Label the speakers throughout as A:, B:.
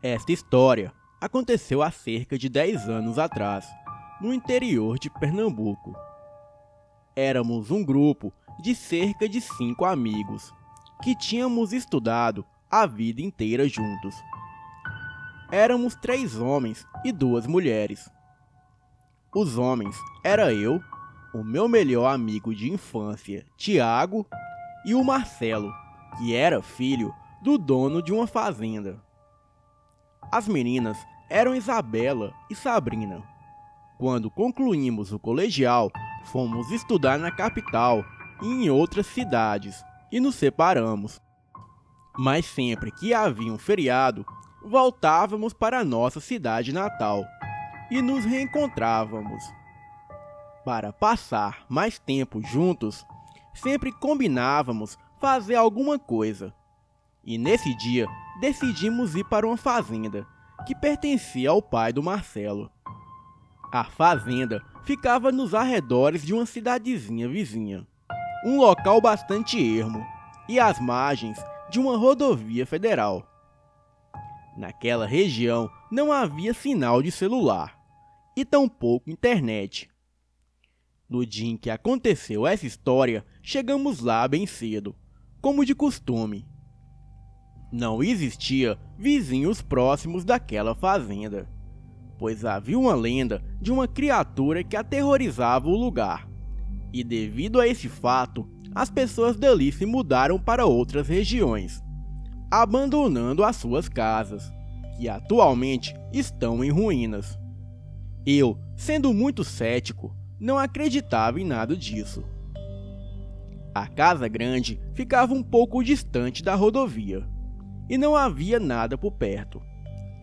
A: Esta história aconteceu há cerca de 10 anos atrás, no interior de Pernambuco. Éramos um grupo de cerca de 5 amigos, que tínhamos estudado a vida inteira juntos. Éramos 3 homens e 2 mulheres. Os homens era eu, o meu melhor amigo de infância, Tiago, e o Marcelo, que era filho do dono de uma fazenda. As meninas eram Isabela e Sabrina. Quando concluímos o colegial, fomos estudar na capital e em outras cidades e nos separamos. Mas sempre que havia um feriado, voltávamos para a nossa cidade natal e nos reencontrávamos. Para passar mais tempo juntos, sempre combinávamos fazer alguma coisa. E nesse dia, decidimos ir para uma fazenda que pertencia ao pai do Marcelo. A fazenda ficava nos arredores de uma cidadezinha vizinha, um local bastante ermo e às margens de uma rodovia federal. Naquela região não havia sinal de celular e tampouco internet. No dia em que aconteceu essa história, chegamos lá bem cedo, como de costume. Não existia vizinhos próximos daquela fazenda, pois havia uma lenda de uma criatura que aterrorizava o lugar. E devido a esse fato, as pessoas dali se mudaram para outras regiões, abandonando as suas casas, que atualmente estão em ruínas. Eu, sendo muito cético, não acreditava em nada disso. A casa grande ficava um pouco distante da rodovia, e não havia nada por perto,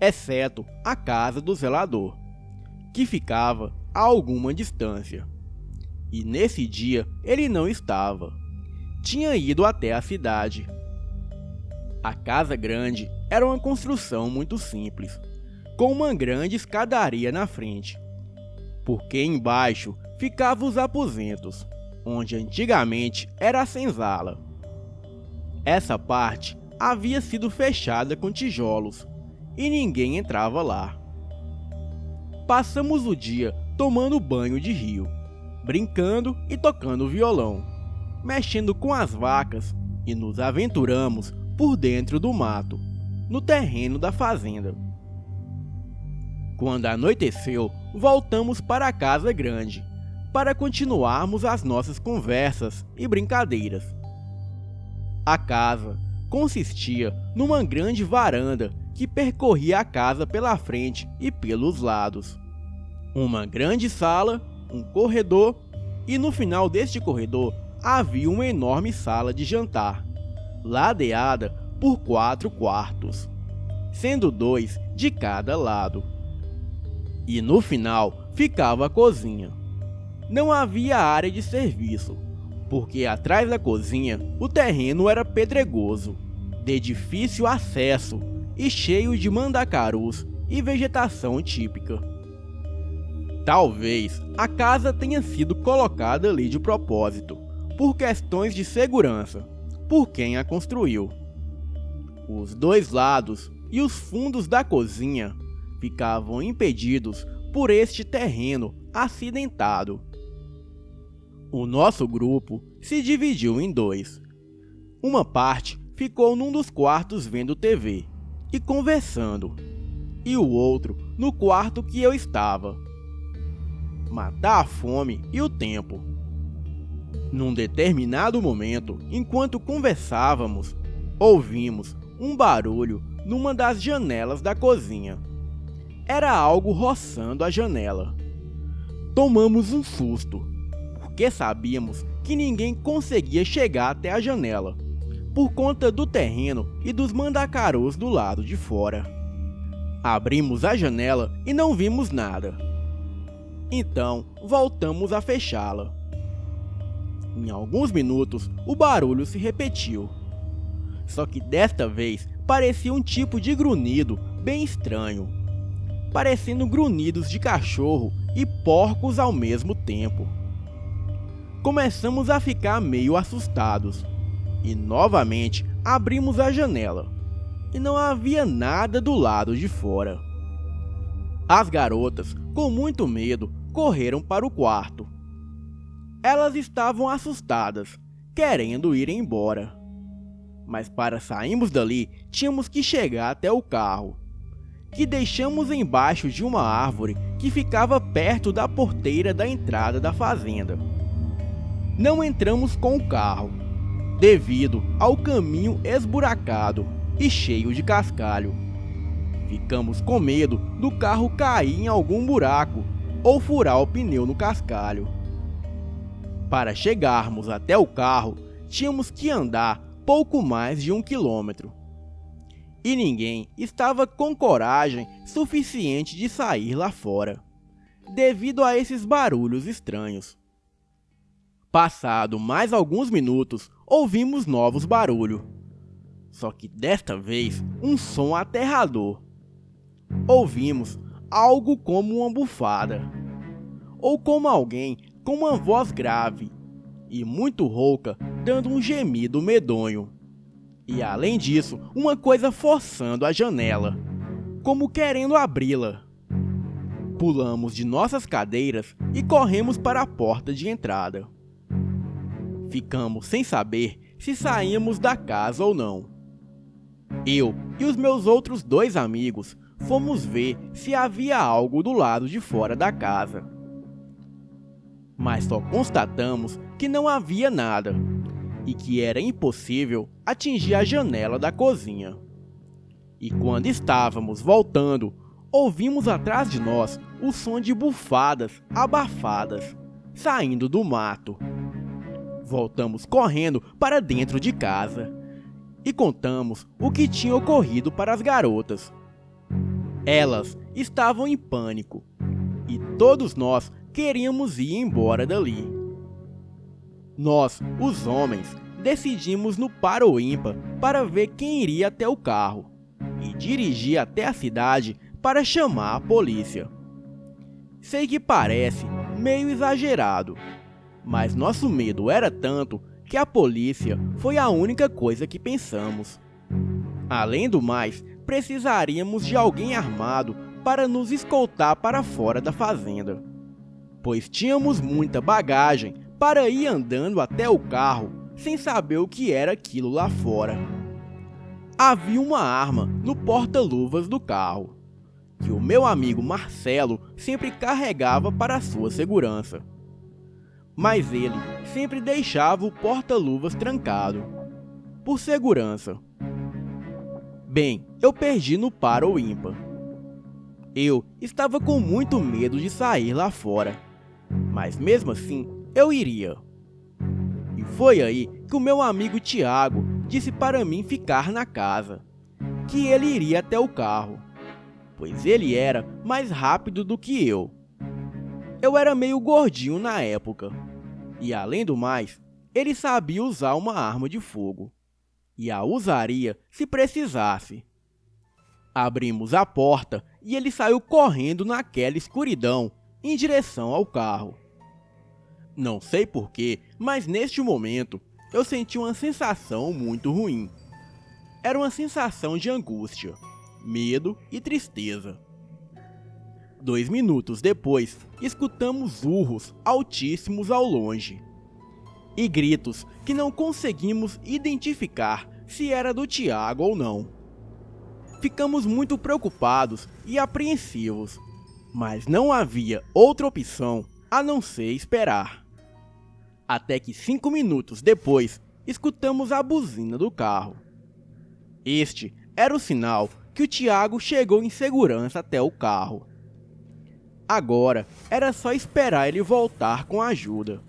A: exceto a casa do zelador, que ficava a alguma distância. E nesse dia ele não estava. Tinha ido até a cidade. A casa grande era uma construção muito simples, com uma grande escadaria na frente, porque embaixo ficavam os aposentos, onde antigamente era a senzala. Essa parte havia sido fechada com tijolos e ninguém entrava lá. Passamos o dia tomando banho de rio, brincando e tocando violão, mexendo com as vacas e nos aventuramos por dentro do mato, no terreno da fazenda. Quando anoiteceu, voltamos para a casa grande, para continuarmos as nossas conversas e brincadeiras. A casa consistia numa grande varanda que percorria a casa pela frente e pelos lados. Uma grande sala, um corredor e no final deste corredor havia uma enorme sala de jantar, ladeada por 4 quartos, sendo 2 de cada lado. E no final ficava a cozinha. Não havia área de serviço, porque atrás da cozinha o terreno era pedregoso, de difícil acesso e cheio de mandacarus e vegetação típica. Talvez a casa tenha sido colocada ali de propósito, por questões de segurança, por quem a construiu. Os 2 lados e os fundos da cozinha ficavam impedidos por este terreno acidentado. O nosso grupo se dividiu em 2. Uma parte ficou num dos quartos vendo TV e conversando, e o outro no quarto que eu estava. Matar a fome e o tempo. Num determinado momento, enquanto conversávamos, ouvimos um barulho numa das janelas da cozinha. Era algo roçando a janela. Tomamos um susto, porque sabíamos que ninguém conseguia chegar até a janela, por conta do terreno e dos mandacarus do lado de fora. Abrimos a janela e não vimos nada. Então, voltamos a fechá-la. Em alguns minutos, o barulho se repetiu. Só que desta vez, parecia um tipo de grunhido bem estranho, parecendo grunhidos de cachorro e porcos ao mesmo tempo. Começamos a ficar meio assustados e novamente abrimos a janela. e não havia nada do lado de fora. As garotas, com muito medo, correram para o quarto. Elas estavam assustadas, querendo ir embora. Mas para sairmos dali, tínhamos que chegar até o carro, que deixamos embaixo de uma árvore que ficava perto da porteira da entrada da fazenda. Não entramos com o carro, devido ao caminho esburacado e cheio de cascalho. Ficamos com medo do carro cair em algum buraco ou furar o pneu no cascalho. Para chegarmos até o carro, tínhamos que andar pouco mais de 1 quilômetro. E ninguém estava com coragem suficiente de sair lá fora, devido a esses barulhos estranhos. Passado mais alguns minutos, ouvimos novos barulhos. Só que desta vez, um som aterrador. Ouvimos algo como uma bufada, ou como alguém com uma voz grave e muito rouca dando um gemido medonho. E além disso, uma coisa forçando a janela, como querendo abri-la. Pulamos de nossas cadeiras e corremos para a porta de entrada. Ficamos sem saber se saímos da casa ou não. Eu e os meus outros 2 amigos fomos ver se havia algo do lado de fora da casa. Mas só constatamos que não havia nada e que era impossível atingir a janela da cozinha. E quando estávamos voltando, ouvimos atrás de nós o som de bufadas abafadas saindo do mato. Voltamos correndo para dentro de casa e contamos o que tinha ocorrido para as garotas. Elas estavam em pânico e todos nós queríamos ir embora dali. Nós, os homens, decidimos no par ou ímpar para ver quem iria até o carro e dirigir até a cidade para chamar a polícia. Sei que parece meio exagerado, mas nosso medo era tanto que a polícia foi a única coisa que pensamos. Além do mais, precisaríamos de alguém armado para nos escoltar para fora da fazenda, pois tínhamos muita bagagem para ir andando até o carro sem saber o que era aquilo lá fora. Havia uma arma no porta-luvas do carro, que o meu amigo Marcelo sempre carregava para sua segurança. Mas ele sempre deixava o porta-luvas trancado, por segurança. Bem, eu perdi no par ou ímpar. Eu estava com muito medo de sair lá fora, mas mesmo assim eu iria. E foi aí que o meu amigo Tiago disse para mim ficar na casa, que ele iria até o carro, pois ele era mais rápido do que eu. Eu era meio gordinho na época, e além do mais, ele sabia usar uma arma de fogo, e a usaria se precisasse. Abrimos a porta e ele saiu correndo naquela escuridão em direção ao carro. Não sei porquê, mas neste momento eu senti uma sensação muito ruim. Era uma sensação de angústia, medo e tristeza. 2 minutos depois, escutamos urros altíssimos ao longe e gritos que não conseguimos identificar se era do Tiago ou não. Ficamos muito preocupados e apreensivos, mas não havia outra opção a não ser esperar. Até que 5 minutos depois, escutamos a buzina do carro. Este era o sinal que o Tiago chegou em segurança até o carro. Agora era só esperar ele voltar com ajuda.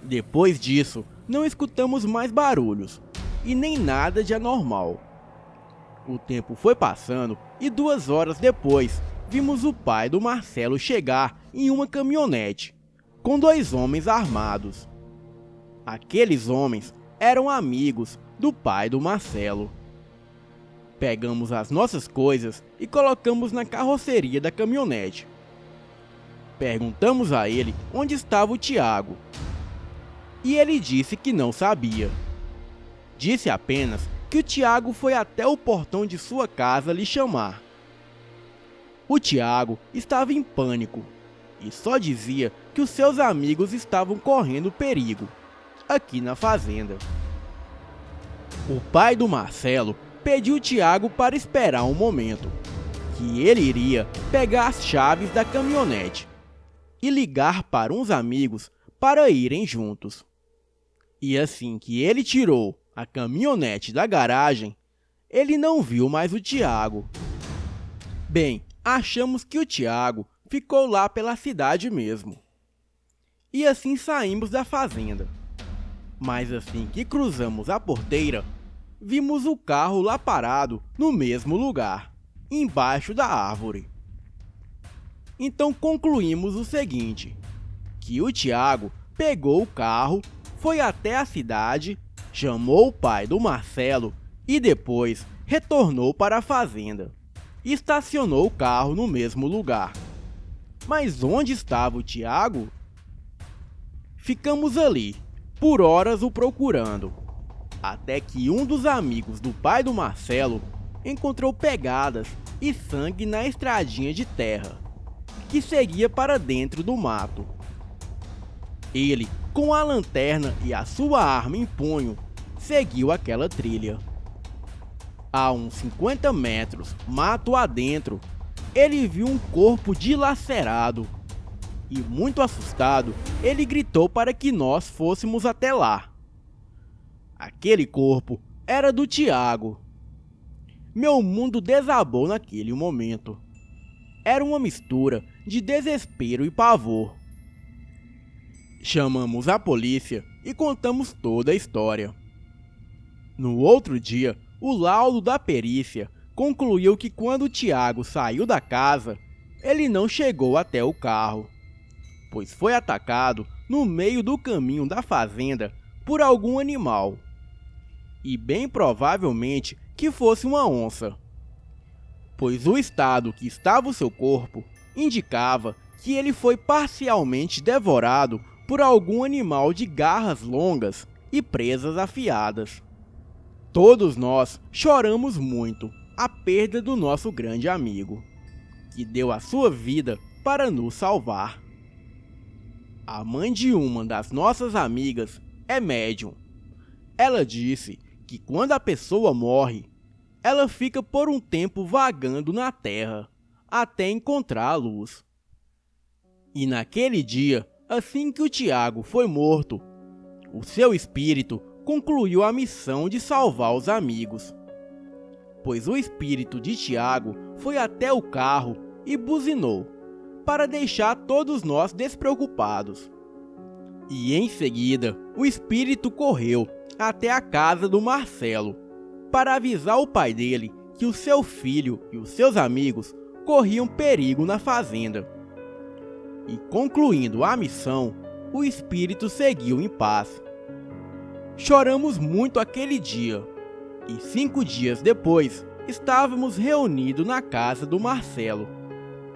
A: Depois disso, não escutamos mais barulhos e nem nada de anormal. O tempo foi passando e 2 horas depois, vimos o pai do Marcelo chegar em uma caminhonete, com 2 homens armados. Aqueles homens eram amigos do pai do Marcelo. Pegamos as nossas coisas e colocamos na carroceria da caminhonete. Perguntamos a ele onde estava o Tiago, e ele disse que não sabia. Disse apenas que o Tiago foi até o portão de sua casa lhe chamar. O Tiago estava em pânico e só dizia que os seus amigos estavam correndo perigo aqui na fazenda. O pai do Marcelo pediu o Tiago para esperar um momento, que ele iria pegar as chaves da caminhonete e ligar para uns amigos para irem juntos. E assim que ele tirou a caminhonete da garagem, ele não viu mais o Tiago. Bem, achamos que o Tiago ficou lá pela cidade mesmo. E assim saímos da fazenda. Mas assim que cruzamos a porteira, vimos o carro lá parado no mesmo lugar, embaixo da árvore. Então concluímos o seguinte, que o Tiago pegou o carro, foi até a cidade, chamou o pai do Marcelo e depois retornou para a fazenda. Estacionou o carro no mesmo lugar. Mas onde estava o Tiago? Ficamos ali, por horas o procurando, até que um dos amigos do pai do Marcelo encontrou pegadas e sangue na estradinha de terra, que seguia para dentro do mato. Ele, com a lanterna e a sua arma em punho, seguiu aquela trilha. A uns 50 metros, mato adentro, ele viu um corpo dilacerado e, muito assustado, ele gritou para que nós fôssemos até lá. Aquele corpo era do Tiago. Meu mundo desabou naquele momento. Era uma mistura de desespero e pavor. Chamamos a polícia e contamos toda a história. No outro dia, o laudo da perícia concluiu que quando o Tiago saiu da casa, ele não chegou até o carro, pois foi atacado no meio do caminho da fazenda por algum animal, e bem provavelmente que fosse uma onça, pois o estado que estava o seu corpo indicava que ele foi parcialmente devorado por algum animal de garras longas e presas afiadas. Todos nós choramos muito a perda do nosso grande amigo, que deu a sua vida para nos salvar. A mãe de uma das nossas amigas é médium. Ela disse que quando a pessoa morre, ela fica por um tempo vagando na terra, até encontrar a luz. E naquele dia, assim que o Tiago foi morto, o seu espírito concluiu a missão de salvar os amigos, pois o espírito de Tiago foi até o carro e buzinou, para deixar todos nós despreocupados. E em seguida, o espírito correu até a casa do Marcelo, para avisar o pai dele que o seu filho e os seus amigos corriam perigo na fazenda. E concluindo a missão, o espírito seguiu em paz. Choramos muito aquele dia, e 5 dias depois, estávamos reunidos na casa do Marcelo,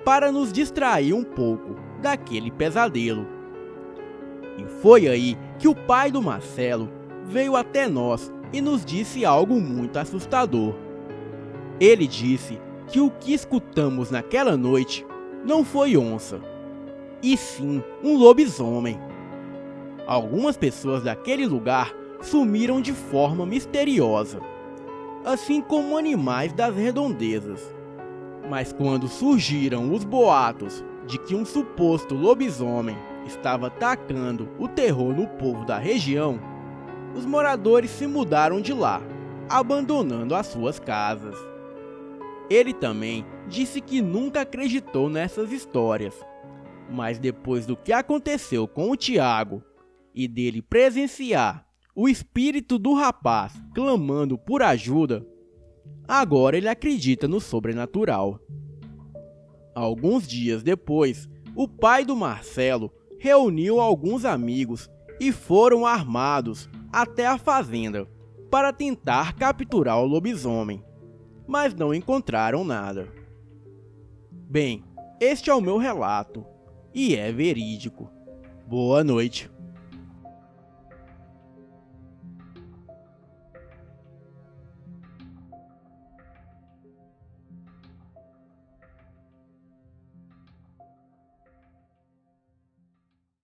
A: para nos distrair um pouco daquele pesadelo. E foi aí que o pai do Marcelo veio até nós e nos disse algo muito assustador. Ele disse que o que escutamos naquela noite não foi onça, e sim um lobisomem. Algumas pessoas daquele lugar sumiram de forma misteriosa, assim como animais das redondezas. Mas quando surgiram os boatos de que um suposto lobisomem estava tacando o terror no povo da região, os moradores se mudaram de lá, abandonando as suas casas. Ele também disse que nunca acreditou nessas histórias, mas depois do que aconteceu com o Tiago e dele presenciar o espírito do rapaz clamando por ajuda, agora ele acredita no sobrenatural. Alguns dias depois, o pai do Marcelo reuniu alguns amigos e foram armados até a fazenda para tentar capturar o lobisomem, mas não encontraram nada. Bem, este é o meu relato e é verídico. Boa noite.